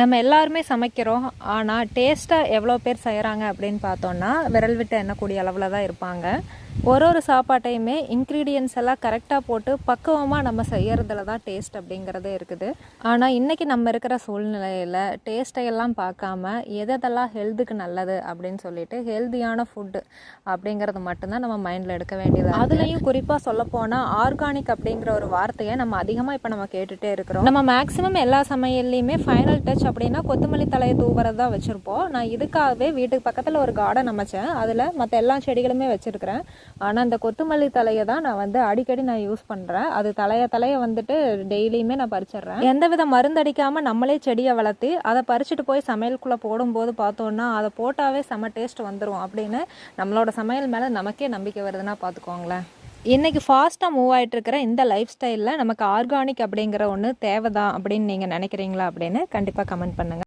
நம்ம எல்லாருமே சமைக்கிறோம். ஆனால் டேஸ்ட்டாக எவ்வளோ பேர் செய்கிறாங்க அப்படின்னு பார்த்தோன்னா விரல் விட்டு எண்ணக்கூடிய அளவில் தான் இருப்பாங்க. ஒரு சாப்பாட்டையுமே இன்க்ரீடியன்ஸ் எல்லாம் கரெக்டாக போட்டு பக்குவமாக நம்ம செய்கிறதுல தான் டேஸ்ட் அப்படிங்கிறதே இருக்குது. ஆனால் இன்றைக்கி நம்ம இருக்கிற சூழ்நிலையில் டேஸ்ட்டையெல்லாம் பார்க்காம எதெல்லாம் ஹெல்த்துக்கு நல்லது அப்படின்னு சொல்லிட்டு ஹெல்த்தியான ஃபுட்டு அப்படிங்கிறது மட்டும்தான் நம்ம மைண்டில் எடுக்க வேண்டியது. அதுலேயும் குறிப்பாக சொல்லப்போனால் ஆர்கானிக் அப்படிங்கிற ஒரு வார்த்தையை நம்ம அதிகமாக இப்போ நம்ம கேட்டுகிட்டே இருக்கிறோம். நம்ம மேக்ஸிமம் எல்லா சமையல்லையுமே ஃபைனல் டச் அப்படின்னா கொத்தமல்லி தலையை தூவுறது தான் வச்சுருப்போம். நான் இதுக்காகவே வீட்டுக்கு பக்கத்தில் ஒரு கார்டன் அமைச்சேன். அதில் மற்ற எல்லா செடிகளுமே வச்சுருக்கிறேன். ஆனால் இந்த கொத்தமல்லி தலையை தான் நான் அடிக்கடி யூஸ் பண்ணுறேன். அது தலைய வந்துட்டு டெய்லியுமே நான் பறிச்சிடுறேன். எந்தவித மருந்தடிக்காமல் நம்மளே செடியை வளர்த்து அதை பறிச்சுட்டு போய் சமையலுக்குள்ளே போடும்போது பார்த்தோன்னா அதை போட்டாவே செம டேஸ்ட் வந்துடும் அப்படின்னு நம்மளோட சமையல் மேலே நமக்கே நம்பிக்கை வருதுன்னா பார்த்துக்கோங்களேன். இன்றைக்கி ஃபாஸ்ட்டாக மூவ் ஆகிட்டு இருக்கிற இந்த லைஃப் ஸ்டைலில் நமக்கு ஆர்கானிக் அப்படிங்கிற ஒன்று தேவைதான் அப்படின்னு நீங்கள் நினைக்கிறீங்களா அப்படின்னு கண்டிப்பாக கமெண்ட் பண்ணுங்கள்.